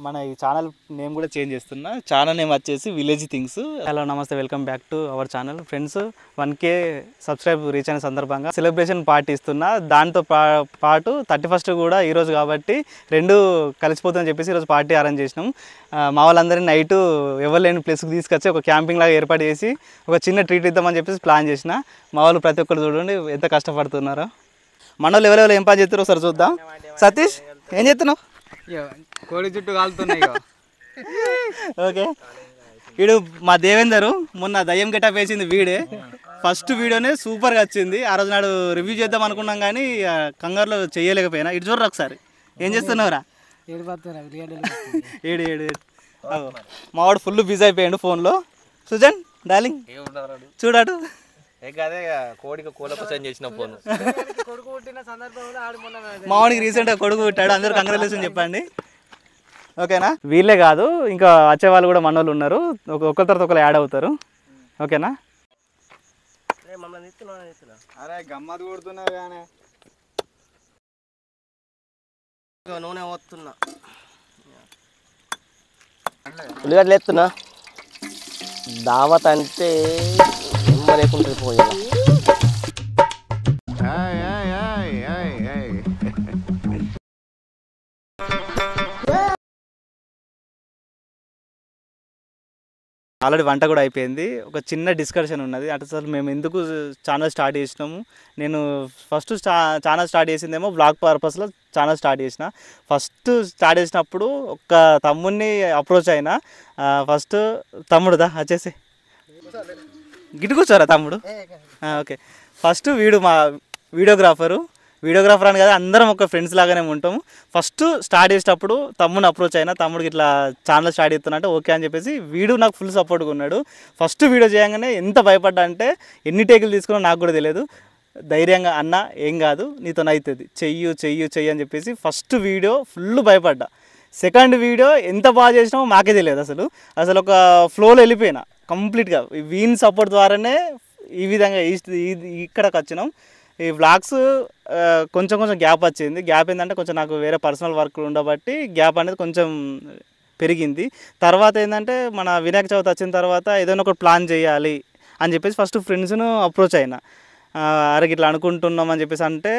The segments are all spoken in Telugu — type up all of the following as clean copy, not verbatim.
మన ఈ ఛానల్ నేమ్ కూడా చేంజ్ చేస్తున్నా. ఛానల్ నేమ్ వచ్చేసి విలేజ్ థింగ్స్. హలో నమస్తే, welcome back to our channel. Friends, 1K subscribe reach అయిన సందర్భంగా సెలబ్రేషన్ పార్టీ ఇస్తున్నా. దాంతో పాటు 31st కూడా ఈరోజు కాబట్టి రెండు కలిసిపోతుందని చెప్పేసి ఈరోజు పార్టీ అరేంజ్ చేసినాం. మా వాళ్ళందరినీ నైట్ ఎవరు లేని ప్లేస్కి తీసుకొచ్చి ఒక క్యాంపింగ్ లాగా ఏర్పాటు చేసి ఒక చిన్న ట్రీట్ ఇద్దామని చెప్పేసి ప్లాన్ చేసిన. మా వాళ్ళు ప్రతి ఒక్కరు చూడండి ఎంత కష్టపడుతున్నారో. మన వాళ్ళు ఎవరెవరు ఏం పని చేస్తారో ఒకసారి చూద్దాం. సతీష్, ఏం చేస్తున్నావు? కోడి చుట్టూ కాలుతున్నాయి. ఓకే, వీడు మా దేవేందరు. మొన్న దయ్యం గెటప్ వేసింది వీడే. ఫస్ట్ వీడియోనే సూపర్గా వచ్చింది. ఆ రోజు నాడు రివ్యూ చేద్దాం అనుకున్నాం కానీ కంగారులో చేయలేకపోయినా. ఇటు చూడరా ఒకసారి, ఏం చేస్తున్నావురా? ఏడు మావాడు ఫుల్ బిజీ అయిపోయాడు ఫోన్లో. సుజన్ డార్లింగ్ చూడాడు. మావాడికి రీసెంట్గా కొడుకు పుట్టాడు. అందరూ కంగ్రాచులేషన్ చెప్పండి. ఓకేనా? వీళ్ళే కాదు, ఇంకా వచ్చే వాళ్ళు కూడా మన వాళ్ళు ఉన్నారు. ఒకరి తర్వాత ఒకరు యాడ్ అవుతారు. ఓకేనా? అరే గమ్మత్ కొడుతున్నా కానీ నూనె పోతున్నా, ఉల్లిగడ్డలు ఎత్తున్నా. దావత్ అంటే లేకుండా పోయా. ఆల్రెడీ వంట కూడా అయిపోయింది. ఒక చిన్న డిస్కషన్ ఉన్నది. అంటే అసలు మేము ఎందుకు ఛానల్ స్టార్ట్ చేసినాము. నేను ఫస్ట్ ఛానల్ స్టార్ట్ చేసిందేమో బ్లాగ్ పర్పస్లో ఛానల్ స్టార్ట్ చేసిన. ఫస్ట్ స్టార్ట్ చేసినప్పుడు ఒక తమ్ముడిని అప్రోచ్ అయినా. ఫస్ట్ తమ్ముడుదా వచ్చేసి గిట్టు కూర్చోరా తమ్ముడు. ఓకే, ఫస్ట్ వీడు మా వీడియోగ్రాఫర్ అని కదా, అందరం ఒక ఫ్రెండ్స్ లాగానే ఉంటాము. ఫస్ట్ స్టార్ట్ చేసేటప్పుడు తమ్ముడిని అప్రోచ్ అయినా. తమ్ముడికి ఇట్లా ఛానల్ స్టార్ట్ చేస్తున్నా అంటే ఓకే అని చెప్పేసి వీడు నాకు ఫుల్ సపోర్ట్గా ఉన్నాడు. ఫస్ట్ వీడియో చేయగానే ఎంత భయపడ్డా అంటే ఎన్ని టేకులు తీసుకున్నా నాకు కూడా తెలియదు. ధైర్యంగా అన్న ఏం కాదు నీతో అవుతుంది, చెయ్యి అని చెప్పేసి ఫస్ట్ వీడియో ఫుల్ భయపడ్డా. సెకండ్ వీడియో ఎంత బాగా చేసినామో మాకే తెలియదు. అసలు ఒక ఫ్లోలో వెళ్ళిపోయినా కంప్లీట్గా. వీన్ సపోర్ట్ ద్వారానే ఈ విధంగా ఇక్కడికి వచ్చినాం. ఈ వ్లాగ్స్ కొంచెం గ్యాప్ వచ్చింది. గ్యాప్ ఏంటంటే కొంచెం నాకు వేరే పర్సనల్ వర్క్ ఉండబట్టి గ్యాప్ అనేది కొంచెం పెరిగింది. తర్వాత ఏంటంటే మన వినాయక చవితి వచ్చిన తర్వాత ఏదైనా ఒక ప్లాన్ చేయాలి అని చెప్పేసి ఫస్ట్ ఫ్రెండ్స్ను అప్రోచ్ అయినా. అరే ఇట్లా అనుకుంటున్నాం అని చెప్పేసి అంటే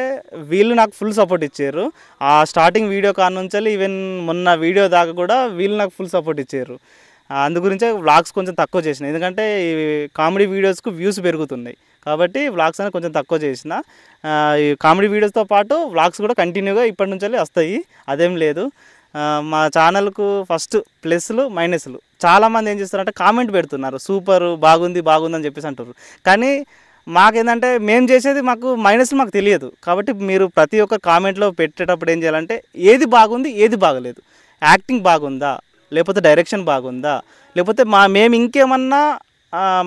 వీళ్ళు నాకు ఫుల్ సపోర్ట్ ఇచ్చారు. ఆ స్టార్టింగ్ వీడియో కానుంచి ఈవెన్ మొన్న వీడియో దాకా కూడా వీళ్ళు నాకు ఫుల్ సపోర్ట్ ఇచ్చారు. అందు గురించే వ్లాగ్స్ కొంచెం తక్కువ చేసిన. ఎందుకంటే ఈ కామెడీ వీడియోస్కు వ్యూస్ పెరుగుతున్నాయి కాబట్టి వ్లాగ్స్ అనేది కొంచెం తక్కువ చేసిన. ఈ కామెడీ వీడియోస్తో పాటు వ్లాగ్స్ కూడా కంటిన్యూగా ఇప్పటి నుంచి వస్తాయి, అదేం లేదు. మా ఛానల్కు ఫస్ట్ ప్లస్లు మైనస్లు. చాలామంది ఏం చేస్తారంటే కామెంట్ పెడుతున్నారు, సూపర్ బాగుంది అని చెప్పేసి అంటారు. కానీ మాకేంటంటే మేము చేసేది మాకు మైనస్లు మాకు తెలియదు. కాబట్టి మీరు ప్రతి ఒక్క కామెంట్లో పెట్టేటప్పుడు ఏం చేయాలంటే ఏది బాగుంది ఏది బాగలేదు, యాక్టింగ్ బాగుందా, లేకపోతే డైరెక్షన్ బాగుందా, లేకపోతే మేము ఇంకేమన్నా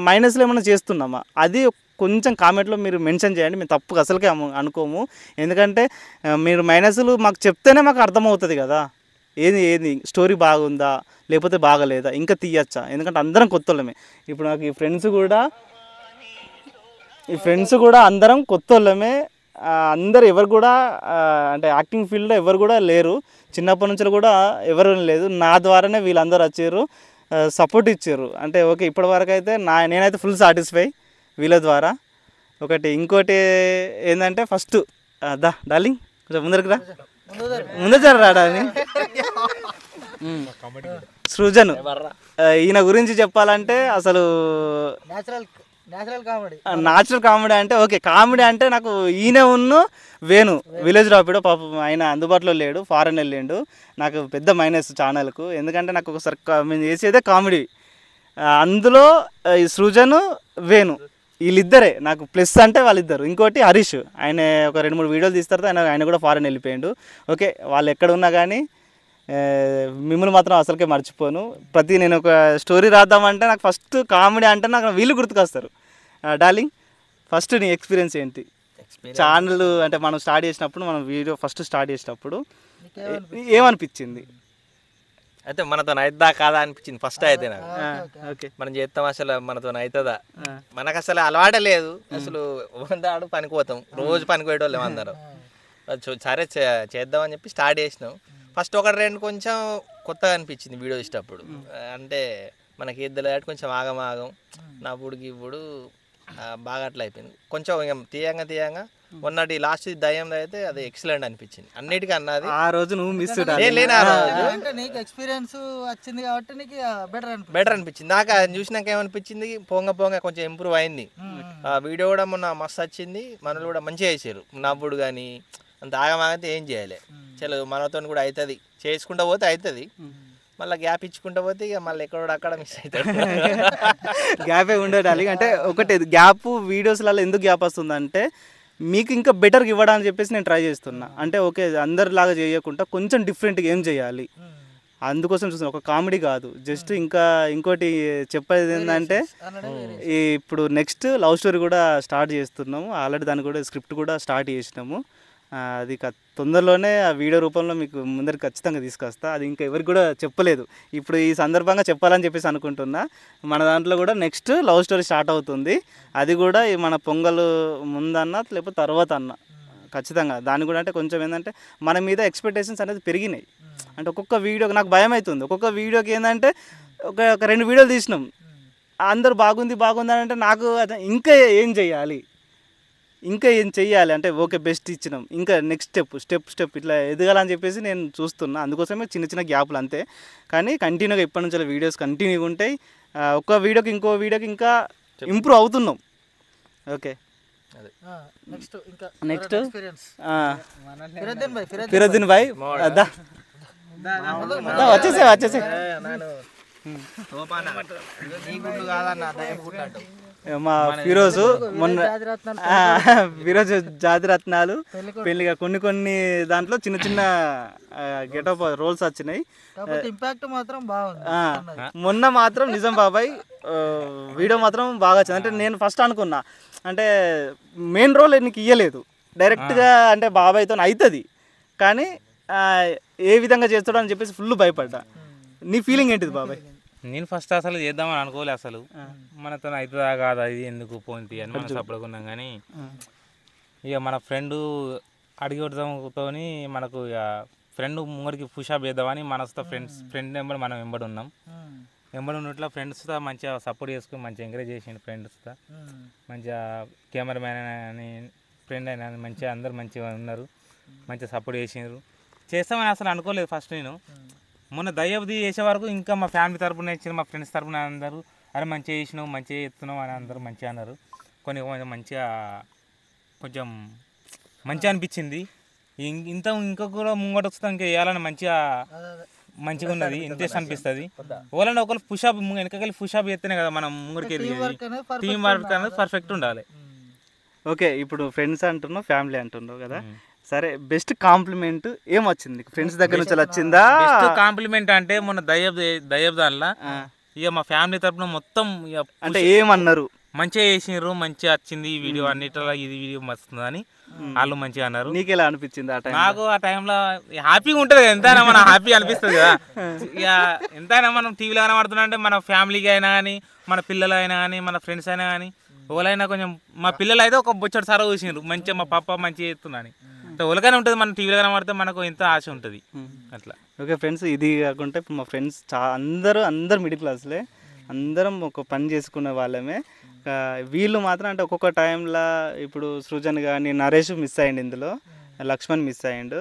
మైనస్లు ఏమన్నా చేస్తున్నామా, అది కొంచెం కామెంట్లో మీరు మెన్షన్ చేయండి. మేము తప్పుగా అసలుకే అనుకోము. ఎందుకంటే మీరు మైనస్లు మాకు చెప్తేనే మాకు అర్థమవుతుంది కదా, ఏది స్టోరీ బాగుందా లేకపోతే బాగలేదా, ఇంకా తీయచ్చా. ఎందుకంటే అందరం కొత్త వాళ్ళమే. ఇప్పుడు నాకు ఈ ఫ్రెండ్స్ కూడా అందరం కొత్త వాళ్ళమే. అందరు ఎవరు కూడా అంటే యాక్టింగ్ ఫీల్డ్లో ఎవరు కూడా లేరు. చిన్నప్పటి నుంచి కూడా ఎవరు లేదు. నా ద్వారానే వీళ్ళందరూ వచ్చారు, సపోర్ట్ ఇచ్చారు. అంటే ఓకే, ఇప్పటివరకు అయితే నేనైతే ఫుల్ సాటిస్ఫై వీళ్ళ ద్వారా. ఇంకోటి ఏంటంటే ఫస్ట్ డార్లింగ్ కొంచెం ముందరికి రాడా అని సృజన్. ఈయన గురించి చెప్పాలంటే అసలు న్యాచురల్ కామెడీ అంటే ఓకే, కామెడీ అంటే నాకు ఈయన వేణు విలేజ్ రాపిడో పాపం ఆయన అందుబాటులో లేడు, ఫారెన్ వెళ్ళిండు. నాకు పెద్ద మైనస్ ఛానల్కు. ఎందుకంటే నాకు ఒకసారి మేము చేసేదే కామెడీ. అందులో ఈ సృజను వేణు వీళ్ళిద్దరే నాకు ప్లస్ అంటే వాళ్ళిద్దరు. ఇంకోటి హరీష్, ఆయన ఒక 2-3 వీడియోలు తీస్తారు. ఆయన కూడా ఫారెన్ వెళ్ళిపోయాడు. ఓకే, వాళ్ళు ఎక్కడ ఉన్నా కానీ మిమ్మల్ని మాత్రం అసలుకే మర్చిపోను. నేను ఒక స్టోరీ రాద్దామంటే నాకు ఫస్ట్ కామెడీ అంటే నాకు వీళ్ళు గుర్తుకొస్తారు. డార్లింగ్, ఫస్ట్ నీ ఎక్స్పీరియన్స్ ఏంటి? ఛానల్ అంటే మనం స్టార్ట్ చేసినప్పుడు, మనం వీడియో ఫస్ట్ స్టార్ట్ చేసినప్పుడు ఏమనిపించింది? అయితే మనతో అవుతుందా కాదా అనిపించింది ఫస్ట్. అయితే నాకు మనం చేస్తాం, అసలు మనతో అవుతుందా, మనకు అసలు అలవాటే లేదు. అసలు దాడు పనికిపోతాం, రోజు పనికి పోయేటోళ్ళం అందరం. సరే చేద్దామని చెప్పి స్టార్ట్ చేసినాం. ఫస్ట్ 1-2 కొంచెం కొత్తగా అనిపించింది వీడియో ఇష్టప్పుడు. అంటే మనకి ఇద్దరు కొంచెం ఆగమాగం నా బుడికి ఇప్పుడు బాగా అట్లా అయిపోయింది. కొంచెం తీయంగా మొన్నటి లాస్ట్ దయ్యం అయితే అది ఎక్సలెంట్ అనిపించింది అన్నిటికన్నా. అది ఆ రోజు నువ్వు మిస్ లేని ఆ రోజు అంటే నీకు ఎక్స్పీరియన్స్ వచ్చింది కాబట్టి నీకు బెటర్ అనిపించింది. నాకు అది చూసినాక ఏమనిపించింది, పోంగ కొంచెం ఇంప్రూవ్ అయింది. ఆ వీడియో కూడా మొన్న మస్తు వచ్చింది, మనలు కూడా మంచిగా చేసారు. నవ్వుడు కానీ అంత ఆగమాగంతే ఏం చేయాలి, చలో మనతో కూడా అవుతుంది, చేసుకుంటూ పోతే అవుతుంది. మళ్ళీ గ్యాప్ ఇచ్చుకుంటూ పోతే ఇక మళ్ళీ ఎక్కడో అక్కడ మిస్ అవుతాడు. గ్యాపే ఉండేది. అంటే ఒకటి గ్యాప్ వీడియోస్లలో ఎందుకు గ్యాప్ వస్తుందంటే మీకు ఇంకా బెటర్గా ఇవ్వడానికి చెప్పేసి నేను ట్రై చేస్తున్నా. అంటే ఓకే అందరిలాగా చేయకుండా కొంచెం డిఫరెంట్గా ఏం చేయాలి అందుకోసం చూస్తున్నా. ఒక కామెడీ కాదు, జస్ట్ ఇంకా ఇంకోటి చెప్పేది ఏంటంటే ఇప్పుడు నెక్స్ట్ లవ్ స్టోరీ కూడా స్టార్ట్ చేస్తున్నాము. ఆల్రెడీ దాన్ని కూడా స్క్రిప్ట్ కూడా స్టార్ట్ చేసినాము. అది తొందరలోనే ఆ వీడియో రూపంలో మీకు ముందరికి ఖచ్చితంగా తీసుకొస్తా. అది ఇంకా ఎవరికి కూడా చెప్పలేదు, ఇప్పుడు ఈ సందర్భంగా చెప్పాలని చెప్పేసి అనుకుంటున్నా. మన దాంట్లో కూడా నెక్స్ట్ లవ్ స్టోరీ స్టార్ట్ అవుతుంది. అది కూడా మన పొంగల్ ముందన్న లేకపోతే తర్వాత అన్న ఖచ్చితంగా. దాన్ని కూడా అంటే కొంచెం ఏంటంటే మన మీద ఎక్స్పెక్టేషన్స్ అనేది పెరిగినాయి. అంటే ఒక్కొక్క వీడియోకి నాకు భయం అవుతుంది. ఒక్కొక్క వీడియోకి ఏంటంటే ఒక 2 వీడియోలు తీసినాం, అందరూ బాగుంది అని అంటే నాకు ఇంకా ఏం చేయాలి, ఇంకా ఏం చెయ్యాలి అంటే ఓకే బెస్ట్ ఇచ్చినాం, ఇంకా నెక్స్ట్ స్టెప్ ఇట్లా ఎదగాలని చెప్పేసి నేను చూస్తున్నా. అందుకోసమే చిన్న గ్యాప్లు అంతే, కానీ కంటిన్యూగా ఇప్పటి నుంచి వీడియోస్ కంటిన్యూగా ఉంటాయి. ఒక్క వీడియోకి ఇంకో వీడియోకి ఇంకా ఇంప్రూవ్ అవుతున్నాం. ఓకే నెక్స్ట్ ఫిరోద్దీన్ భాయ్ వచ్చేసే మా ఫిరోజు మొన్న ఫిరోజు జాతిరత్నాలు పెళ్లిగా కొన్ని దాంట్లో చిన్న గెటప్ రోల్స్ వచ్చినాయి. ఇంపాక్ట్ మాత్రం బాగుంది. మొన్న మాత్రం నిజం బాబాయ్ వీడియో మాత్రం బాగా వచ్చింది. అంటే నేను ఫస్ట్ అనుకున్నా అంటే మెయిన్ రోల్ నీకు ఇయ్యలేదు డైరెక్ట్గా, అంటే బాబాయ్తో అవుతుంది కానీ ఏ విధంగా చేస్తాడో అని చెప్పేసి ఫుల్ భయపడ్డా. నీ ఫీలింగ్ ఏంటిది బాబాయ్? నేను ఫస్ట్ అసలు చేద్దామని అనుకోలే, అసలు మనతో అవుతుందా కాదా ఇది ఎందుకు పోయింది అని మనం సపడుకున్నాం. కానీ ఇక మన ఫ్రెండ్ అడిగడంతో మనకు ఇక ఫ్రెండ్ ముంగడికి పుషాప్ చేద్దామని మనసుతో ఫ్రెండ్ నెంబర్ మనం వెంబడి ఉన్నాం. వెంబడి ఉన్నట్ల ఫ్రెండ్స్తో మంచిగా సపోర్ట్ చేసుకుని మంచిగా ఎంకరేజ్ చేసిండు. ఫ్రెండ్స్తో మంచిగా కెమెరామ్యాన్ అని ఫ్రెండ్ అయినా మంచిగా అందరు మంచిగా ఉన్నారు, మంచిగా సపోర్ట్ చేసినారు. చేస్తామని అసలు అనుకోలేదు ఫస్ట్. నేను మొన్న దయ్యబుద్ధి చేసే వరకు ఇంకా మా ఫ్యామిలీ తరపున ఇచ్చిన మా ఫ్రెండ్స్ తరపున అందరూ అరే మంచిగా చేసినావు మంచిగా చేస్తున్నావు అని అందరూ మంచిగా అన్నారు. కొంచెం మంచిగా అనిపించింది. ఇంకా కూడా ముంగట వస్తాం ఇంకా వేయాలని మంచిగా ఉన్నది, ఇంట్రెస్ట్ అనిపిస్తుంది. ఓలంటే ఒకళ్ళు పుషాప్ వెనకకెళ్ళి పుషాప్ చేస్తేనే కదా మనం ముంగడికి వెళ్ళేది. టీం వర్క్ అనేది పర్ఫెక్ట్ ఉండాలి. ఓకే ఇప్పుడు ఫ్రెండ్స్ అంటున్నావు ఫ్యామిలీ అంటున్నావు కదా, సరే బెస్ట్ కాంప్లిమెంట్ ఏమొచ్చింది ఫ్రెండ్స్ దగ్గర నుంచి వచ్చిందా? బెస్ట్ కాంప్లిమెంట్ అంటే మొన్న దయ్యబ్ దానిలో ఇక మా ఫ్యామిలీ తరపున మొత్తం అంటే ఏమన్నారు, మంచిగా చేసినారు, మంచిగా వచ్చింది ఈ వీడియో, అన్నిటిలో ఇది వీడియో వస్తుంది అని వాళ్ళు మంచిగా అన్నారు. నీకు ఎలా అనిపించింది ఆ టైం? నాకు ఆ టైంలో హ్యాపీగా ఉంటుంది కదా, ఎంతైనా మనం హ్యాపీ అనిపిస్తుంది కదా. ఇక ఎంతైనా మనం టీవీలో కనబడుతున్నా అంటే మన ఫ్యామిలీకి అయినా కానీ మన పిల్లలు అయినా కానీ మన ఫ్రెండ్స్ అయినా కానీ ఎవరైనా కొంచెం మా పిల్లలు అయితే ఒక బొచ్చడు సారా చూసినారు మంచిగా మా పాప మంచిగా చేస్తుందని. ఒలగానే ఉంటుంది మన టీవీలో కనబడితే మనకు ఎంత ఆశ ఉంటుంది అట్లా. ఓకే ఫ్రెండ్స్, ఇది కాకుండా ఇప్పుడు మా ఫ్రెండ్స్ అందరూ మిడిల్ క్లాస్లే, అందరం ఒక పని చేసుకునే వాళ్ళమే. వీళ్ళు మాత్రం అంటే ఒక్కొక్క టైంలో ఇప్పుడు సృజన్ కానీ నరేష్ మిస్ అయ్యిండు, ఇందులో లక్ష్మణ్ మిస్ అయ్యిండు.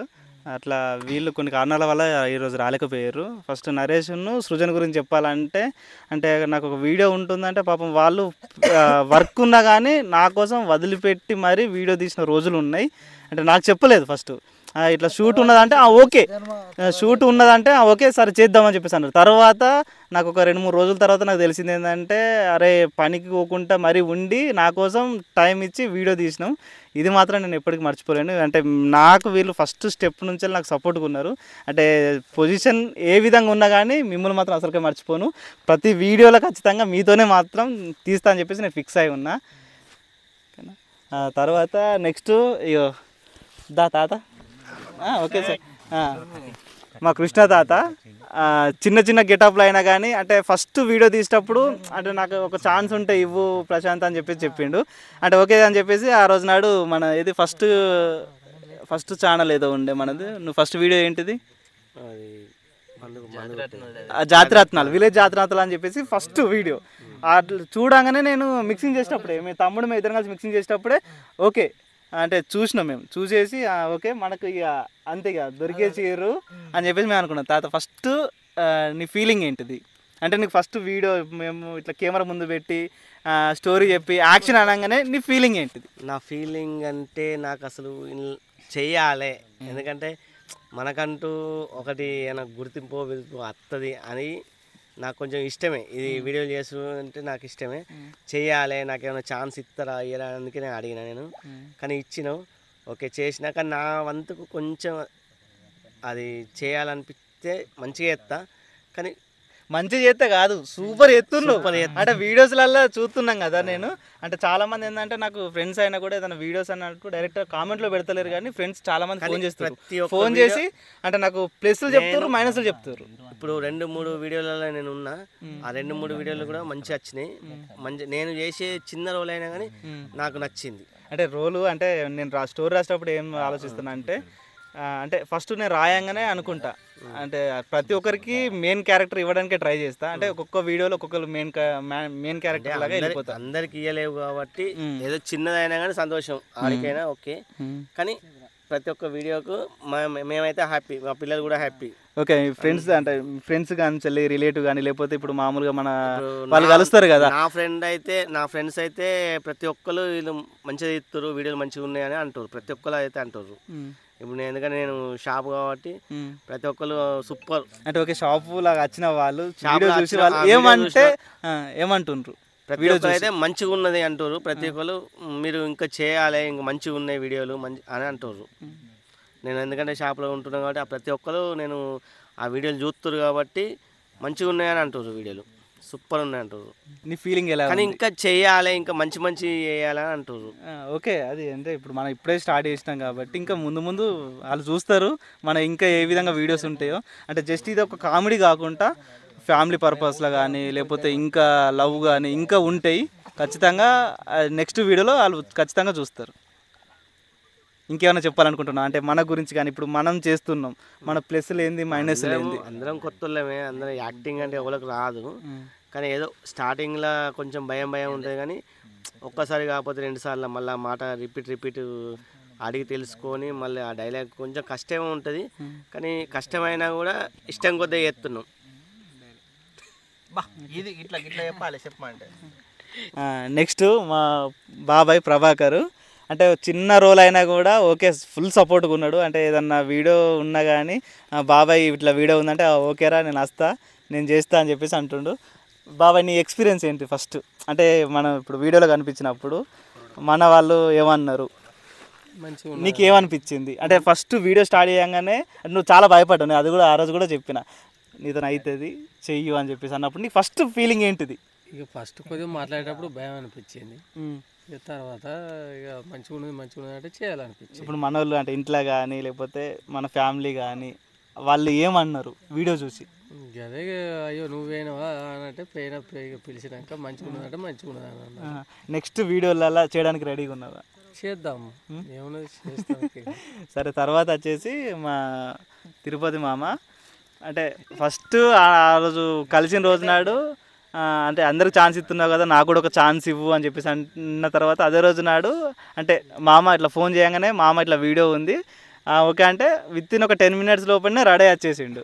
అట్లా వీళ్ళు కొన్ని కారణాల వల్ల ఈరోజు రాలేకపోయారు. ఫస్ట్ నరేష్ను సృజన్ గురించి చెప్పాలంటే అంటే నాకు ఒక వీడియో ఉంటుందంటే పాపం వాళ్ళు వర్క్ ఉన్నా కానీ నా కోసం వదిలిపెట్టి మరీ వీడియో తీసిన రోజులు ఉన్నాయి. అంటే నాకు చెప్పలేదు ఫస్ట్ ఇట్లా షూట్ ఉన్నదంటే ఓకే, షూట్ ఉన్నదంటే ఓకే సరే చేద్దామని చెప్పేసి అన్నారు. తర్వాత నాకు ఒక 2-3 రోజుల తర్వాత నాకు తెలిసింది ఏంటంటే అరే పనికి పోకుండా మరీ ఉండి నా కోసం టైం ఇచ్చి వీడియో తీసినాం. ఇది మాత్రం నేను ఎప్పటికీ మర్చిపోలేను. అంటే నాకు వీళ్ళు ఫస్ట్ స్టెప్ నుంచి నాకు సపోర్ట్గా ఉన్నారు. అంటే పొజిషన్ ఏ విధంగా ఉన్నా కానీ మిమ్మల్ని మాత్రం అసలుకే మర్చిపోను. ప్రతి వీడియోలో ఖచ్చితంగా మీతోనే మాత్రం తీస్తా అని చెప్పేసి నేను ఫిక్స్ అయి ఉన్నా. తర్వాత నెక్స్ట్ తాత ఓకే సార్, మా కృష్ణ తాత చిన్న గెటప్లు అయినా కానీ అంటే ఫస్ట్ వీడియో తీసేటప్పుడు అంటే నాకు ఒక ఛాన్స్ ఉంటే ఇవ్వు ప్రశాంత్ అని చెప్పేసి చెప్పిండు. అంటే ఓకే అని చెప్పేసి ఆ రోజు నాడు మన ఇది ఫస్ట్ ఛానల్ ఏదో ఉండే మనది. నువ్వు ఫస్ట్ వీడియో ఏంటిది? జాతిరత్నాలు విలేజ్ జాతిరత్నాలు అని చెప్పేసి ఫస్ట్ వీడియో అట్లా చూడంగానే నేను మిక్సింగ్ చేసేటప్పుడే మేము తమ్ముడు మేము ఇద్దరం కలిసి మిక్సింగ్ చేసేటప్పుడే ఓకే అంటే చూసినాం మేము చూసేసి ఓకే మనకు ఇక అంతే ఇక దొరికేసారు అని చెప్పేసి మేము అనుకున్నాం. తర్వాత ఫస్ట్ నీ ఫీలింగ్ ఏంటిది అంటే నీకు ఫస్ట్ వీడియో మేము ఇట్లా కెమెరా ముందు పెట్టి స్టోరీ చెప్పి యాక్షన్ అనగానే నీ ఫీలింగ్ ఏంటిది? నా ఫీలింగ్ అంటే నాకు అసలు చెయ్యాలి, ఎందుకంటే మనకంటూ ఒకటి ఏమైనా గుర్తింపు వస్తుంది అని నాకు కొంచెం ఇష్టమే. ఇది వీడియోలు అంటే నాకు ఇష్టమే, చెయ్యాలి, నాకు ఏమైనా ఛాన్స్ ఇస్తారా ఇయ్యరా అందుకే నేను అడిగిన నేను. కానీ ఇచ్చినావు ఓకే చేసినా, కానీ నా వంతుకు కొంచెం అది చేయాలనిపిస్తే మంచిగా చేస్తా. కానీ మంచిగా చేస్తే కాదు సూపర్ ఎత్తుండ్రు అంటే వీడియోస్లలో చూస్తున్నాం కదా నేను. అంటే చాలా మంది ఏంటంటే నాకు ఫ్రెండ్స్ అయినా కూడా ఏదైనా వీడియోస్ అన్నట్టు డైరెక్ట్ కామెంట్లో పెడతలేరు, కానీ ఫ్రెండ్స్ చాలా మంది ఫోన్ చేస్తారు. ఫోన్ చేసి అంటే నాకు ప్లస్లు చెప్తారు మైనస్లు చెప్తారు. ఇప్పుడు 2-3 వీడియోలలో నేను ఉన్నా, ఆ 2-3 వీడియోలు కూడా మంచిగా వచ్చినాయి. నేను చేసే చిన్న రోల్ అయినా కానీ నాకు నచ్చింది. అంటే రోలు అంటే నేను స్టోరీ రాసేటప్పుడు ఏం ఆలోచిస్తున్నా అంటే ఫస్ట్ నేను రాయంగానే అనుకుంటా అంటే ప్రతి ఒక్కరికి మెయిన్ క్యారెక్టర్ ఇవ్వడానికి ట్రై చేస్తా. అంటే ఒక్కొక్క వీడియోలో ఒక్కొక్కరు మెయిన్ క్యారెక్టర్ లాగా వెళ్ళిపోతా. అందరికి ఇవ్వలేవు కాబట్టి ఏదో చిన్నదైనా కానీ సంతోషం ఆడికైనా ఓకే, కానీ ప్రతి ఒక్క వీడియోకు మేమైతే హ్యాపీ, మా పిల్లలు కూడా హ్యాపీ. ఓకే ఫ్రెండ్స్ అంటే ఫ్రెండ్స్ కానీ చెల్లి రిలేటివ్ కానీ లేకపోతే ఇప్పుడు మామూలుగా మన వాళ్ళు కలుస్తారు కదా. నా ఫ్రెండ్స్ అయితే ప్రతి ఒక్కరు వీళ్ళు మంచిగా ఇస్తారు, వీడియోలు మంచిగా ఉన్నాయని అంటారు, ప్రతి ఒక్కరు అయితే అంటారు. ఇప్పుడు ఎందుకంటే నేను షాప్ కాబట్టి ప్రతి ఒక్కరు సూపర్ అంటే ఓకే షాప్ లాగా వచ్చిన వాళ్ళు చూసి వాళ్ళు ఏమంటుండ్రు ప్రతి ఒక్కరు అయితే మంచిగా ఉన్నది అంటారు. ప్రతి ఒక్కరు మీరు ఇంకా చేయాలి, ఇంకా మంచిగా ఉన్నాయి వీడియోలు మంచి అని అంటారు. నేను ఎందుకంటే షాప్లో ఉంటున్నాను కాబట్టి ప్రతి ఒక్కరు నేను ఆ వీడియోలు చూస్తారు కాబట్టి మంచిగా ఉన్నాయని అంటారు, వీడియోలు సూపర్ ఉన్నాయి అంటారు. నీ ఫీలింగ్ ఎలా? కానీ ఇంకా చేయాలి, ఇంకా మంచి చేయాలని అంటారు. ఓకే అది అంటే ఇప్పుడు మనం ఇప్పుడే స్టార్ట్ చేసినాం కాబట్టి ఇంకా ముందు ముందు వాళ్ళు చూస్తారు మన ఇంకా ఏ విధంగా వీడియోస్ ఉంటాయో. అంటే జస్ట్ ఇది ఒక కామెడీ కాకుండా ఫ్యామిలీ పర్పస్లో కానీ లేకపోతే ఇంకా లవ్ కానీ ఇంకా ఉంటాయి ఖచ్చితంగా. నెక్స్ట్ వీడియోలో వాళ్ళు ఖచ్చితంగా చూస్తారు. ఇంకేమైనా చెప్పాలనుకుంటున్నా అంటే మన గురించి కానీ ఇప్పుడు మనం చేస్తున్నాం మన ప్లస్లు ఏంది మైనస్లు ఏంది? అందరం కొత్తలమే, అందరం యాక్టింగ్ అంటే ఎవరికి రాదు, కానీ ఏదో స్టార్టింగ్లో కొంచెం భయం ఉంటుంది, కానీ ఒక్కసారి కాకపోతే 2 సార్లు మళ్ళీ మాట రిపీట్ అడిగి తెలుసుకొని మళ్ళీ ఆ డైలాగ్ కొంచెం కష్టమే ఉంటుంది, కానీ కష్టమైనా కూడా ఇష్టం కొద్దిగా చేస్తున్నాం. ఇది ఇట్లా చెప్పాలి చెప్పమంటే. నెక్స్ట్ మా బాబాయ్ ప్రభాకర్ అంటే చిన్న రోల్ అయినా కూడా ఓకే ఫుల్ సపోర్ట్గా ఉన్నాడు. అంటే ఏదన్నా వీడియో ఉన్నా కానీ బాబాయ్ ఇట్లా వీడియో ఉందంటే ఓకేరా నేను వస్తా నేను చేస్తా అని చెప్పేసి అంటుండు. బాబాయ్ నీ ఎక్స్పీరియన్స్ ఏంటి ఫస్ట్? అంటే మనం ఇప్పుడు వీడియోలో కనిపించినప్పుడు మన వాళ్ళు ఏమన్నారు, నీకు ఏమనిపించింది? అంటే ఫస్ట్ వీడియో స్టార్ట్ చేయగానే నువ్వు చాలా భయపడ్డావు, నేను అది కూడా ఆ రోజు కూడా చెప్పిన నీతో అవుతుంది చెయ్యు అని చెప్పేసి అన్నప్పుడు నీకు ఫస్ట్ ఫీలింగ్ ఏంటిది? ఇక ఫస్ట్ కొద్దిగా మాట్లాడేటప్పుడు భయం అనిపించింది, తర్వాత ఇక మంచిగా ఉన్నది అంటే చేయాలనిపించింది. ఇప్పుడు మన వాళ్ళు అంటే ఇంట్లో కానీ లేకపోతే మన ఫ్యామిలీ కానీ వాళ్ళు ఏమన్నారు వీడియో చూసి? అదే అయ్యో నువ్వేనవా అని అంటే పిలిచినాక మంచిగా ఉన్నదంటే మంచిగా ఉన్నది అన్న. నెక్స్ట్ వీడియోలలో చేయడానికి రెడీగా ఉన్నావా? చేద్దాం, ఏమున్నది చేస్తాం. సరే తర్వాత వచ్చేసి మా తిరుపతి మామ అంటే ఫస్ట్ ఆ రోజు కలిసిన రోజు నాడు అంటే అందరికి ఛాన్స్ ఇస్తున్నావు కదా నాకు కూడా ఒక ఛాన్స్ ఇవ్వు అని చెప్పేసి అన్న తర్వాత అదే రోజు నాడు అంటే మామ ఇట్లా ఫోన్ చేయగానే మామ ఇట్లా వీడియో ఉంది ఓకే అంటే వితిన్ ఒక 10 minutes లోపలనే రెడీ వచ్చేసిండు.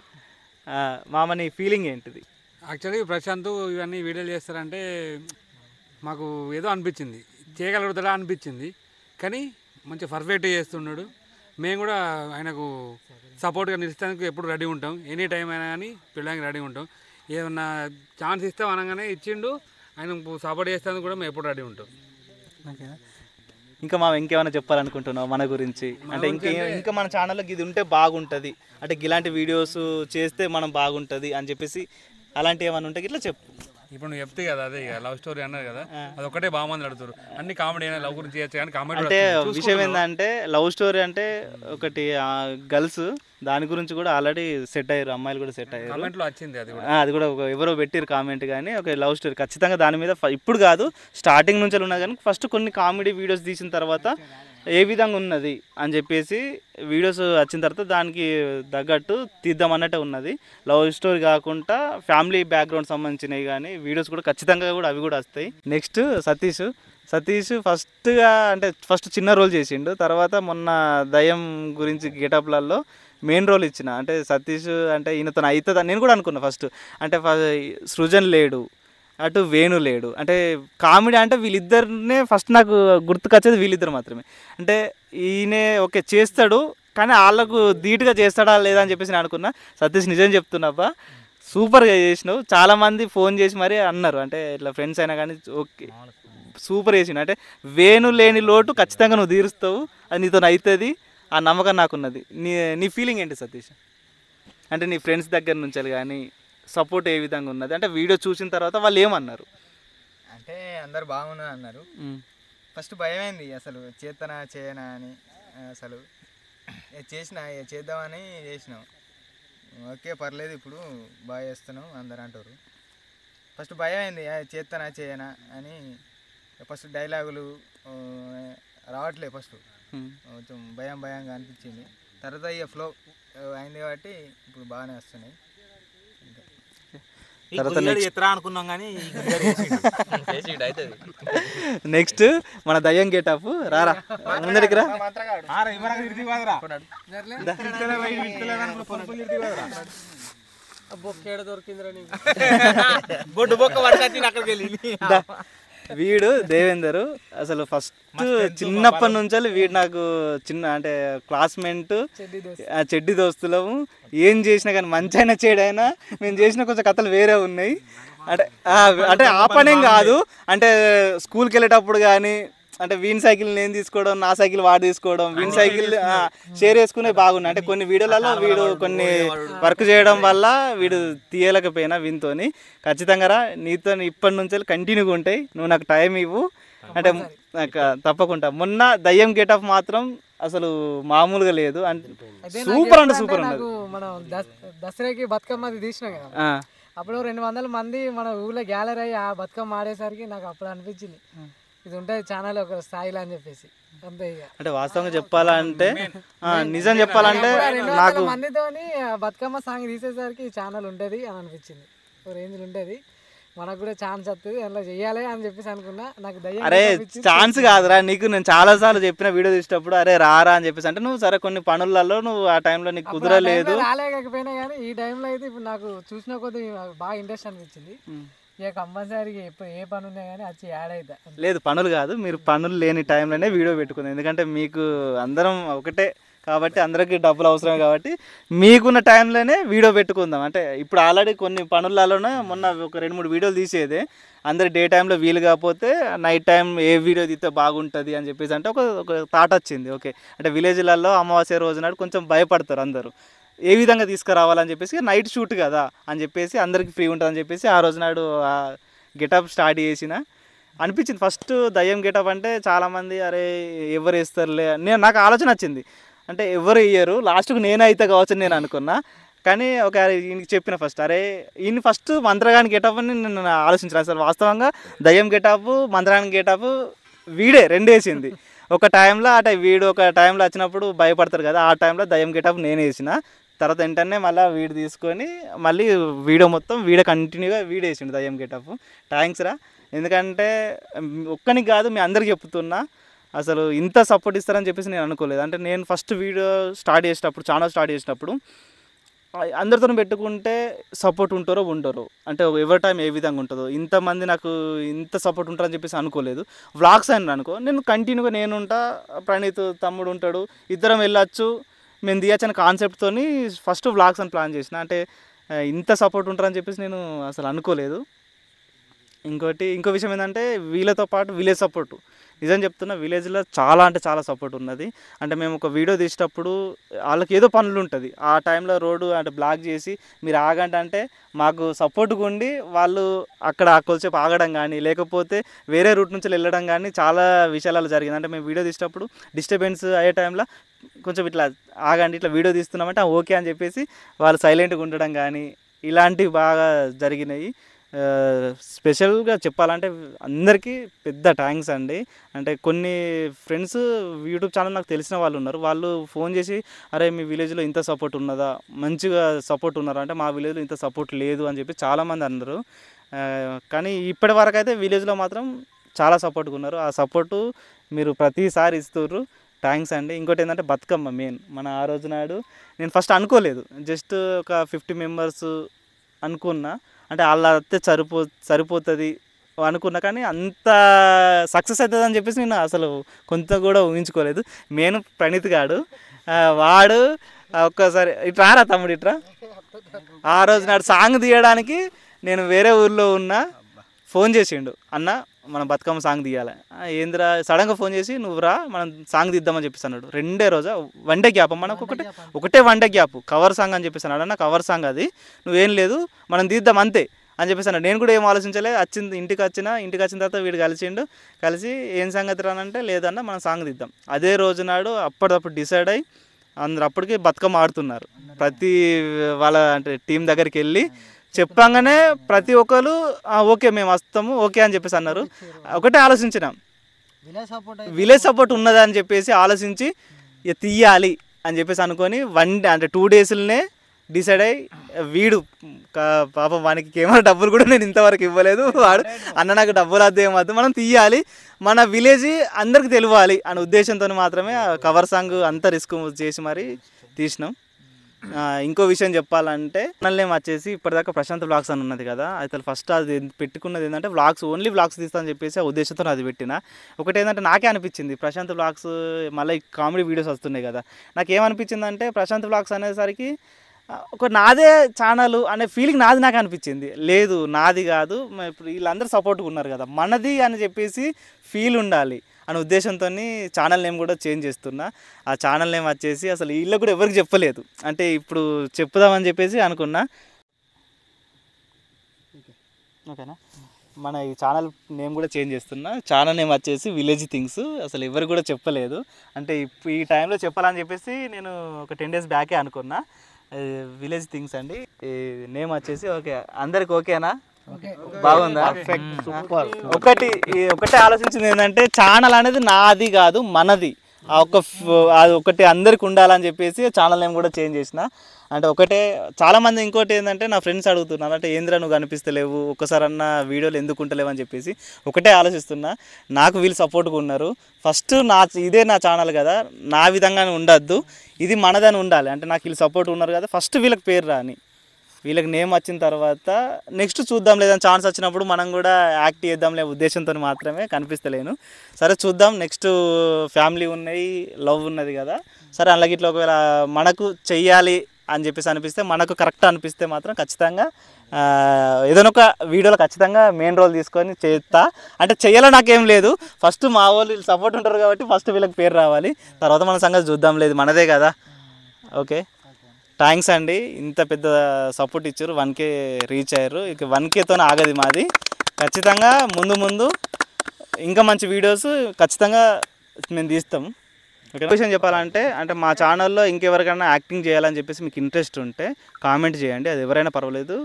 మామ నీ ఫీలింగ్ ఏంటిది? యాక్చువల్లీ ప్రశాంత్ ఇవన్నీ వీడియోలు చేస్తారంటే మాకు ఏదో అనిపించింది, చేయగలుగుతాడా అనిపించింది, కానీ మంచి పర్ఫెక్ట్గా చేస్తున్నాడు. మేము కూడా ఆయనకు సపోర్ట్గా నిలిచేందుకు ఎప్పుడు రెడీ ఉంటాం, ఎనీ టైం అయినా కానీ పిల్లడానికి రెడీ ఉంటాం. ఏమన్నా ఛాన్స్ ఇస్తాం అనగానే ఇచ్చిండు, ఆయన సపోర్ట్ చేసేందుకు కూడా మేము ఎప్పుడు రెడీ ఉంటాం. ఇంకా మనం ఇంకేమైనా చెప్పాలనుకుంటున్నావు మన గురించి? అంటే ఇంకా మన ఛానల్కి ఇది ఉంటే బాగుంటుంది, అంటే ఇలాంటి వీడియోస్ చేస్తే మనం బాగుంటుంది అని చెప్పేసి అలాంటివి ఏమైనా ఉంటే ఇట్లా చెప్పు. ఇప్పుడు నువ్వు చెప్తే కదా అదే ఇక లవ్ స్టోరీ అన్నారు కదా, అది ఒకటే బాగా మంది అడుగుతారు. అన్ని కామెడీ అయినా లవ్ గురించి చేయొచ్చు కానీ కామెడీ అంటే విషయం ఏంటంటే లవ్ స్టోరీ అంటే ఒకటి గర్ల్స్ దాని గురించి కూడా ఆల్రెడీ సెట్ అయ్యారు, అమ్మాయిలు కూడా సెట్ అయ్యారు. కామెంట్లో వచ్చింది అది కూడా. అది కూడా ఎవరో పెట్టారు కామెంట్, కానీ ఒక లవ్ స్టోరీ ఖచ్చితంగా దాని మీద ఇప్పుడు కాదు స్టార్టింగ్ నుంచి ఉన్నది, కానీ ఫస్ట్ కొన్ని కామెడీ వీడియోస్ తీసిన తర్వాత ఏ విధంగా ఉన్నది అని చెప్పేసి వీడియోస్ వచ్చిన తర్వాత దానికి తగ్గట్టు తీద్దామన్నట్టే ఉన్నది. లవ్ స్టోరీ కాకుండా ఫ్యామిలీ బ్యాక్గ్రౌండ్ సంబంధించినవి కానీ వీడియోస్ కూడా ఖచ్చితంగా కూడా అవి కూడా వస్తాయి. నెక్స్ట్ సతీష్ ఫస్ట్గా అంటే ఫస్ట్ చిన్న రోల్ చేసిండు, తర్వాత మొన్న దయ్యం గురించి గెటప్లలో మెయిన్ రోల్ ఇచ్చిన. అంటే సతీష్ అంటే ఈయనతో అవుతుందా నేను కూడా అనుకున్నా ఫస్ట్. అంటే సృజన్ లేడు, అటు వేణు లేడు, అంటే కామెడీ అంటే వీళ్ళిద్దరినే ఫస్ట్ నాకు గుర్తుకొచ్చేది వీళ్ళిద్దరు మాత్రమే. అంటే ఈయనే ఓకే చేస్తాడు, కానీ వాళ్ళకు ధీటుగా చేస్తాడా లేదా అని చెప్పేసి నేను అనుకున్నా. సతీష్ నిజం చెప్తున్నాబ్బా, సూపర్గా చేసినావు. చాలామంది ఫోన్ చేసి మరీ అన్నారు, అంటే ఇట్లా ఫ్రెండ్స్ అయినా కానీ ఓకే సూపర్ చేసిన. అంటే వేణు లేని లోటు ఖచ్చితంగా నువ్వు తీరుస్తావు, అది నీతో అవుతుంది, ఆ నమ్మకం నాకున్నది. నీ ఫీలింగ్ ఏంటి సతీష్? అంటే నీ ఫ్రెండ్స్ దగ్గర నుంచి కానీ సపోర్ట్ ఏ విధంగా ఉన్నది? అంటే వీడియో చూసిన తర్వాత వాళ్ళు ఏమన్నారు? అంటే అందరు బాగున్నది అన్నారు. ఫస్ట్ భయమైంది అసలు చేయనా అని. అసలు చేద్దామని చేసినాం. ఓకే పర్లేదు, ఇప్పుడు బాగా చేస్తున్నావు అందరు అంటారు. ఫస్ట్ భయమైంది చేయనా అని. ఫస్ట్ డైలాగులు రావట్లేదు, ఫస్ట్ కొంచెం భయంగా అనిపించింది. తర్వాత ఇక ఫ్లో అయింది కాబట్టి ఇప్పుడు బాగానే వస్తున్నాయి. అనుకున్నాం కానీ నెక్స్ట్ మన దయ్యం గెటప్ రారా ముందరికి రా. బొక్కేడ దొరికిందిరా నీకు? బొడ్డు బొక్క పట్టుకొచ్చి అక్కడికి వెళ్ళి వీడు దేవేందర్ అసలు ఫస్ట్ చిన్నప్పటి నుంచి వీడు నాకు అంటే క్లాస్మేట్, చెడ్డి దోస్తులము. ఏం చేసినా కానీ మంచి అయినా చెడైనా మేము చేసిన కొంచెం కథలు వేరే ఉన్నాయి. అంటే ఆ పనేం కాదు, అంటే స్కూల్కి వెళ్ళేటప్పుడు కానీ అంటే వీన్ సైకిల్ నేను తీసుకోవడం, నా సైకిల్ వాడు తీసుకోవడం, వీన్ సైకిల్ షేర్ చేసుకునే బాగున్నాయి. అంటే కొన్ని వీడియోలలో వీడు కొన్ని వర్క్ చేయడం వల్ల వీడు తీయలేకపోయినా వీనితోని. ఖచ్చితంగా రా, నీతో ఇప్పటి నుంచి కంటిన్యూగా ఉంటాయి, నువ్వు నాకు టైం ఇవ్వు. అంటే తప్పకుండా. మొన్న దయ్యం గెటప్ మాత్రం అసలు మామూలుగా లేదు, అంటే సూపర్ అంటే సూపర్ ఉన్నది. మనం దసరాకి బతుకమ్మది తీసినాం కదా, అప్పుడు 200 మంది మన ఊళ్ళో గ్యాలరీ అయ్యి ఆ బతుకమ్మ ఆడేసరికి నాకు అప్పుడు అనిపించింది ఇది ఉంటుంది ఛానల్ ఒక స్థాయిలో అని చెప్పేసి. అంతే ఇక అంటే వాస్తవంగా చెప్పాలంటే నిజం చెప్పాలంటే నాకు మందితోని బతుకమ్మ సాంగ్ తీసేసరికి ఛానల్ ఉంటుంది అని అనిపించింది. ఒక రేంజ్లో ఉంటుంది, మనకు కూడా ఛాన్స్ వస్తుంది అలా చెయ్యాలి అని చెప్పేసి అనుకున్నా. నాకు అరే ఛాన్స్ కాదురా నీకు, నేను చాలా సార్లు చెప్పిన వీడియో తీసేటప్పుడు అరే రారా అని చెప్పేసి. అంటే నువ్వు సరే కొన్ని పనులలో నువ్వు ఆ టైంలో నీకు కుదరలేదు, రాలేకపోయినా కానీ ఈ టైంలో అయితే ఇప్పుడు నాకు చూసిన కొద్ది బాగా ఇంట్రెస్ట్ అనిపించింది. ఇక కంపల్సరీగా ఎప్పుడు ఏ పని ఉన్నా కానీ వచ్చి యాడ్ అవుతా. లేదు పనులు కాదు, మీరు పనులు లేని టైంలోనే వీడియో పెట్టుకుంది, ఎందుకంటే మీకు అందరం ఒకటే కాబట్టి అందరికీ డబ్బులు అవసరం కాబట్టి మీకున్న టైంలోనే వీడియో పెట్టుకుందాం. అంటే ఇప్పుడు ఆల్రెడీ కొన్ని పనులలోనే మొన్న ఒక 2-3 వీడియోలు తీసేదే, అందరు డే టైంలో వీలు కాకపోతే నైట్ టైం ఏ వీడియో తీస్తే బాగుంటుంది అని చెప్పేసి అంటే ఒక థాట్ వచ్చింది. ఓకే అంటే విలేజ్లలో అమావాస్య రోజు నాడు కొంచెం భయపడతారు అందరూ, ఏ విధంగా తీసుకురావాలని చెప్పేసి నైట్ షూట్ కదా అని చెప్పేసి అందరికీ ఫ్రీ ఉంటుందని చెప్పేసి ఆ రోజు నాడు గెటప్ స్టార్ట్ చేసిన. అనిపించింది ఫస్ట్ దయ్యం గెటప్ అంటే చాలామంది అరే ఎవరు వేస్తారులే, నాకు ఆలోచన వచ్చింది, అంటే ఎవరు వేయరు లాస్ట్కు నేనే అయితే కావచ్చు నేను అనుకున్నా. కానీ ఒక ఈయనకి చెప్పిన ఫస్ట్ అరే ఈయన ఫస్ట్ మంత్రగాని గెటప్ అని నేను ఆలోచించాను. అసలు వాస్తవంగా దయ్యం గెటప్ మంత్రగాని గెటప్ వీడే రెండు వేసింది ఒక టైంలో. అంటే వీడు ఒక టైంలో వచ్చినప్పుడు భయపడతారు కదా, ఆ టైంలో దయ్యం గెటప్ నేను వేసిన. తర్వాత వెంటనే మళ్ళీ వీడు తీసుకొని మళ్ళీ వీడియో మొత్తం వీడియో కంటిన్యూగా వీడియో వేసిండు దయ్యం గెటప్. థ్యాంక్స్ రా, ఎందుకంటే ఒక్కనికి కాదు మీ అందరికి చెప్తున్నా, అసలు ఇంత సపోర్ట్ ఇస్తారని చెప్పేసి నేను అనుకోలేదు. అంటే నేను ఫస్ట్ వీడియో స్టార్ట్ చేసేటప్పుడు ఛానల్ స్టార్ట్ చేసినప్పుడు అందరితో పెట్టుకుంటే సపోర్ట్ ఉంటారో ఉండరో, అంటే ఎవరి టైం ఏ విధంగా ఉంటుందో, ఇంతమంది నాకు ఇంత సపోర్ట్ ఉంటారని చెప్పేసి అనుకోలేదు. వ్లాగ్స్ అని అనుకో నేను కంటిన్యూగా నేను ఉంటా, ప్రణీత్ తమ్ముడు ఉంటాడు, ఇద్దరం వెళ్ళొచ్చు మేము తీయచ్చు అనే కాన్సెప్ట్తో ఫస్ట్ వ్లాగ్స్ అని ప్లాన్ చేసిన. అంటే ఇంత సపోర్ట్ ఉంటారని చెప్పేసి నేను అసలు అనుకోలేదు. ఇంకో విషయం ఏంటంటే వీళ్ళతో పాటు విలేజ్ సపోర్టు. నిజం చెప్తున్నా, విలేజ్లో చాలా అంటే చాలా సపోర్ట్ ఉన్నది. అంటే మేము ఒక వీడియో తీసేటప్పుడు వాళ్ళకి ఏదో పనులు ఉంటుంది, ఆ టైంలో రోడ్డు అంటే బ్లాక్ చేసి మీరు ఆగండి అంటే మాకు సపోర్ట్గా ఉండి వాళ్ళు అక్కడ కొద్దిసేపు ఆగడం కానీ లేకపోతే వేరే రూట్ నుంచి వెళ్ళడం కానీ చాలా విషయాలు జరిగింది. అంటే మేము వీడియో తీసేటప్పుడు డిస్టర్బెన్స్ అయ్యే టైంలో కొంచెం ఇట్లా ఆగండి, ఇట్లా వీడియో తీస్తున్నామంటే ఓకే అని చెప్పేసి వాళ్ళు సైలెంట్గా ఉండడం కానీ ఇలాంటివి బాగా జరిగినాయి. స్పెషల్గా చెప్పాలంటే అందరికీ పెద్ద థ్యాంక్స్ అండి. అంటే కొన్ని ఫ్రెండ్స్ యూట్యూబ్ ఛానల్ నాకు తెలిసిన వాళ్ళు ఉన్నారు, వాళ్ళు ఫోన్ చేసి అరే మీ విలేజ్లో ఇంత సపోర్ట్ ఉన్నదా, మంచిగా సపోర్ట్ ఉన్నారా అంటే మా విలేజ్లో ఇంత సపోర్ట్ లేదు అని చెప్పి చాలామంది అన్నారు. కానీ ఇప్పటి వరకు అయితే విలేజ్లో మాత్రం చాలా సపోర్ట్గా ఉన్నారు. ఆ సపోర్టు మీరు ప్రతిసారి ఇస్తున్నారు, థ్యాంక్స్ అండి. ఇంకోటి ఏంటంటే బతుకమ్మ మెయిన్ మన ఆ రోజు నాడు నేను ఫస్ట్ అనుకోలేదు, జస్ట్ ఒక 50 మెంబర్స్ అనుకున్నా, అంటే వాళ్ళ అయితే సరిపోతుంది అనుకున్నా, కానీ అంత సక్సెస్ అవుతుంది అని చెప్పేసి నేను అసలు కొంత కూడా ఊహించుకోలేదు. మెయిన్ ప్రణీత్ గాడు, వాడు ఒక్కసారి ఇట్రా రా తమ్ముడు ఇట్రా, ఆ రోజు నాడు సాంగ్ తీయడానికి నేను వేరే ఊర్లో ఉన్నా, ఫోన్ చేసిండు అన్న మనం బతుకమ్మ సాంగ్ తీయాలి. ఏంద్రా సడన్గా ఫోన్ చేసి నువ్వు రా మనం సాంగ్ తీద్దామని చెప్పేసి అన్నాడు. 2 రోజు 1 డే గ్యాప్, మనకు ఒకటే 1 డే గ్యాప్, కవర్ సాంగ్ అని చెప్పేసి అన్నాడు. అన్న కవర్ సాంగ్ అది, నువ్వేం లేదు మనం తీద్దాం అంతే అని చెప్పేసి అన్నాడు. నేను కూడా ఏం ఆలోచించలే, ఇంటికి వచ్చిన తర్వాత వీడు కలిసి ఏం సంగతి రానంటే లేదన్న మనం సాంగ్ తీద్దాం. అదే రోజు నాడు అప్పటికప్పుడు డిసైడ్ అయ్యి అందరు అప్పటికి బతుకమ్మ ఆడుతున్నారు. ప్రతి వాళ్ళ అంటే టీం దగ్గరికి వెళ్ళి చెప్పంగానే ప్రతి ఒక్కరు ఓకే మేము వస్తాము ఓకే అని చెప్పేసి అన్నారు. ఒకటే ఆలోచించినాం, విలేజ్ సపోర్ట్ ఉన్నదా అని చెప్పేసి ఆలోచించి ఇక తీయాలి అని చెప్పేసి అనుకొని 1 డే అంటే 2 డేస్లనే డిసైడ్ అయ్యి వీడు పాపం వానికి కెమెరా డబ్బులు కూడా నేను ఇంతవరకు ఇవ్వలేదు, వాడు అన్న నాకు డబ్బులు అద్దేమద్దు మనం తీయాలి మన విలేజ్ అందరికి తెలియాలి అనే ఉద్దేశంతో మాత్రమే కవర్ సాంగ్ అంతా రిస్క్ చేసి మరి తీసినాం. ఇంకో విషయం చెప్పాలంటే ఛానల్ నేమ్ వచ్చేసి ఇప్పటిదాకా ప్రశాంత్ వ్లాగ్స్ అని ఉన్నది కదా, అయితే ఫస్ట్ అది పెట్టుకున్నది ఏంటంటే ఓన్లీ వ్లాగ్స్ తీస్తానని చెప్పేసి ఆ ఉద్దేశంతో అది పెట్టిన. ఒకటి ఏంటంటే నాకే అనిపించింది ప్రశాంత్ వ్లాగ్స్ మళ్ళీ కామెడీ వీడియోస్ వస్తున్నాయి కదా, నాకేమనిపించింది అంటే ప్రశాంత్ వ్లాగ్స్ అనేసరికి ఒక నాదే ఛానల్ అనే ఫీలింగ్ నాకు అనిపించింది. లేదు నాది కాదు, ఇప్పుడు వీళ్ళందరూ సపోర్ట్గా ఉన్నారు కదా మనది అని చెప్పేసి ఫీల్ ఉండాలి అనే ఉద్దేశంతో ఛానల్ నేమ్ కూడా చేంజ్ చేస్తున్నా. ఆ ఛానల్ నేమ్ వచ్చేసి అసలు వీళ్ళకి కూడా ఎవరికి చెప్పలేదు, అంటే ఇప్పుడు చెప్పుదామని చెప్పేసి అనుకున్నా. ఓకేనా, మన ఈ ఛానల్ నేమ్ కూడా చేంజ్ చేస్తున్నా. ఛానల్ నేమ్ వచ్చేసి విలేజ్ థింగ్స్, అసలు ఎవరికి కూడా చెప్పలేదు. అంటే ఈ టైంలో చెప్పాలని చెప్పేసి నేను ఒక 10 days బ్యాకే అనుకున్నా. విలేజ్ థింగ్స్ అండి ఈ నేమ్ వచ్చేసి. ఓకే అందరికి ఓకేనా, బాగుందా? ఒకటే ఆలోచించింది ఏంటంటే ఛానల్ అనేది నాది కాదు మనది, అది ఒకటి అందరికి ఉండాలని చెప్పేసి ఛానల్ నేమ్ కూడా చేంజ్ చేసిన. అంటే ఒకటే చాలామంది ఇంకోటి ఏంటంటే నా ఫ్రెండ్స్ అడుగుతున్నారు, అంటే ఏంద్రా నువ్వు కనిపిస్తలేవు ఒక్కసారన్నా వీడియోలు ఎందుకు ఉంటలేవు అని చెప్పేసి ఒకటే ఆలోచిస్తున్నా. నాకు వీళ్ళు సపోర్ట్గా ఉన్నారు, ఫస్ట్ ఇదే నా ఛానల్ కదా, నా విధంగానే ఉండద్దు, ఇది మనదని ఉండాలి, అంటే నాకు వీళ్ళు సపోర్ట్ ఉన్నారు కదా ఫస్ట్ వీళ్ళకి పేరు రాని, వీళ్ళకి నేమ్ వచ్చిన తర్వాత నెక్స్ట్ చూద్దాం, లేదని ఛాన్స్ వచ్చినప్పుడు మనం కూడా యాక్ట్ చేద్దాంలే ఉద్దేశంతో మాత్రమే కనిపిస్తలేను. సరే చూద్దాం, నెక్స్ట్ ఫ్యామిలీ ఉన్నాయి, లవ్ ఉన్నది కదా, సరే అలాగే ఇట్లా ఒకవేళ మనకు చెయ్యాలి అని చెప్పేసి అనిపిస్తే, మనకు కరెక్ట్ అనిపిస్తే మాత్రం ఖచ్చితంగా ఏదైనా ఒక వీడియోలో ఖచ్చితంగా మెయిన్ రోల్ తీసుకొని చేస్తా. అంటే చెయ్యాలో నాకేం లేదు, ఫస్ట్ మా వాళ్ళు సపోర్ట్ ఉంటారు కాబట్టి ఫస్ట్ వీళ్ళకి పేరు రావాలి, తర్వాత మన సంగతి చూద్దాం, లేదు మనదే కదా. ఓకే థ్యాంక్స్ అండి, ఇంత పెద్ద సపోర్ట్ ఇచ్చారు, 1K రీచ్ అయ్యారు. ఇక 1Kతో ఆగది మాది, ఖచ్చితంగా ముందు ఇంకా మంచి వీడియోస్ ఖచ్చితంగా మేము తీస్తాం. ఓకే విషయం చెప్పాలంటే అంటే మా ఛానల్లో ఇంకెవరికైనా యాక్టింగ్ చేయాలని చెప్పేసి మీకు ఇంట్రెస్ట్ ఉంటే కామెంట్ చేయండి, అది ఎవరైనా పర్వాలేదు.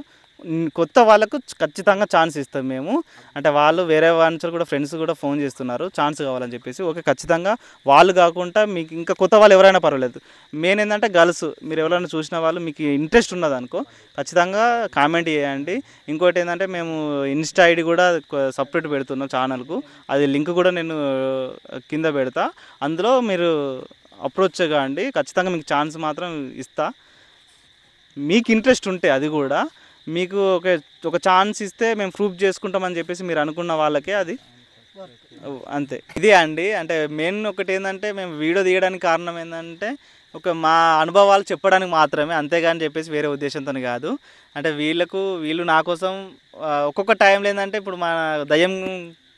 కొత్త వాళ్ళకు ఖచ్చితంగా ఛాన్స్ ఇస్తాం మేము, అంటే వాళ్ళు వేరే వాళ్ళు కూడా ఫ్రెండ్స్ కూడా ఫోన్ చేస్తున్నారు ఛాన్స్ కావాలని చెప్పేసి. ఓకే ఖచ్చితంగా వాళ్ళు కాకుండా మీకు ఇంకా కొత్త వాళ్ళు ఎవరైనా పర్వాలేదు, మెయిన్ ఏంటంటే గర్ల్స్ మీరు ఎవరైనా చూసిన వాళ్ళు మీకు ఇంట్రెస్ట్ ఉన్నదనుకో ఖచ్చితంగా కామెంట్ చేయండి. ఇంకోటి ఏంటంటే మేము ఇన్స్టా ఐడి కూడా సపరేట్ పెడుతున్నాం ఛానల్కు, అది లింక్ కూడా నేను కింద పెడతా, అందులో మీరు అప్రోచ్ కాండి, ఖచ్చితంగా మీకు ఛాన్స్ మాత్రం ఇస్తా. మీకు ఇంట్రెస్ట్ ఉంటే అది కూడా మీకు ఒక ఛాన్స్ ఇస్తే మేము ప్రూఫ్ చేసుకుంటామని చెప్పేసి మీరు అనుకున్న వాళ్ళకే అది అంతే. ఇదే అండి, అంటే మెయిన్ ఒకటి ఏంటంటే మేము వీడియో తీయడానికి కారణం ఏంటంటే ఒక మా అనుభవాలు చెప్పడానికి మాత్రమే, అంతేగాని చెప్పేసి వేరే ఉద్దేశంతో కాదు. అంటే వీళ్ళు నా కోసం ఒక్కొక్క టైంలో ఏంటంటే ఇప్పుడు మన దయ్యం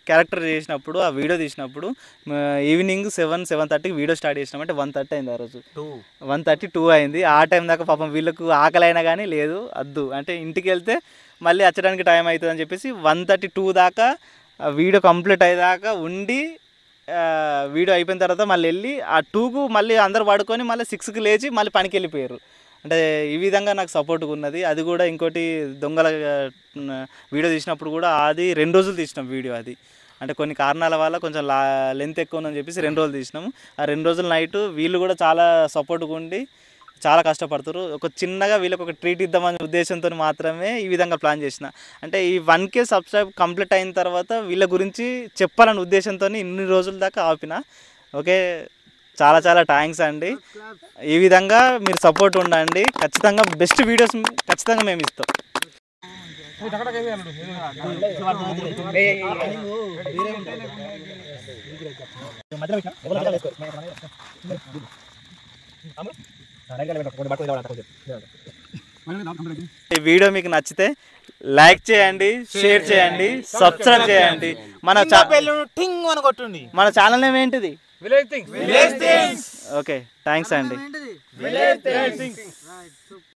క్యారెక్టర్ చేసినప్పుడు ఆ వీడియో తీసినప్పుడు ఈవినింగ్ 7-7:30కి వీడియో స్టార్ట్ చేసినాం. అంటే 1:30 అయింది ఆ రోజు, 1:32 అయింది. ఆ టైం దాకా పాపం వీళ్ళకు ఆకలి అయినా కానీ లేదు వద్దు అంటే ఇంటికి వెళ్తే మళ్ళీ వచ్చడానికి టైం అవుతుంది అని చెప్పేసి 1:32 దాకా వీడియో కంప్లీట్ అయ్యేదాకా ఉండి వీడియో అయిపోయిన తర్వాత మళ్ళీ వెళ్ళి ఆ 2కు మళ్ళీ అందరు పడుకొని మళ్ళీ 6కి లేచి మళ్ళీ పనికి వెళ్ళిపోయారు. అంటే ఈ విధంగా నాకు సపోర్ట్గా ఉన్నది. అది కూడా ఇంకోటి దొంగల వీడియో తీసినప్పుడు కూడా అది 2 రోజులు తీసినాం వీడియో. అది అంటే కొన్ని కారణాల వల్ల కొంచెం లెంత్ ఎక్కువ ఉందని చెప్పేసి 2 రోజులు తీసినాము. ఆ 2 రోజుల నైట్ వీళ్ళు కూడా చాలా సపోర్ట్గా ఉండి చాలా కష్టపడుతారు. ఒక చిన్నగా వీళ్ళకి ఒక ట్రీట్ ఇద్దామనే ఉద్దేశంతో మాత్రమే ఈ విధంగా ప్లాన్ చేసిన. అంటే ఈ 1K సబ్స్క్రైబ్ కంప్లీట్ అయిన తర్వాత వీళ్ళ గురించి చెప్పాలనే ఉద్దేశంతో ఇన్ని రోజుల దాకా ఆపిన. ఓకే, చాలా చాలా థ్యాంక్స్ అండి. ఈ విధంగా మీరు సపోర్ట్ ఉండండి. ఖచ్చితంగా బెస్ట్ వీడియోస్ ఖచ్చితంగా మేము ఇస్తాం. ఈ వీడియో మీకు నచ్చితే లైక్ చేయండి, షేర్ చేయండి, సబ్స్క్రైబ్ చేయండి. మన ఛానల్ నేమ్ ఏంటిది? ఓకే, థ్యాంక్స్ అండి.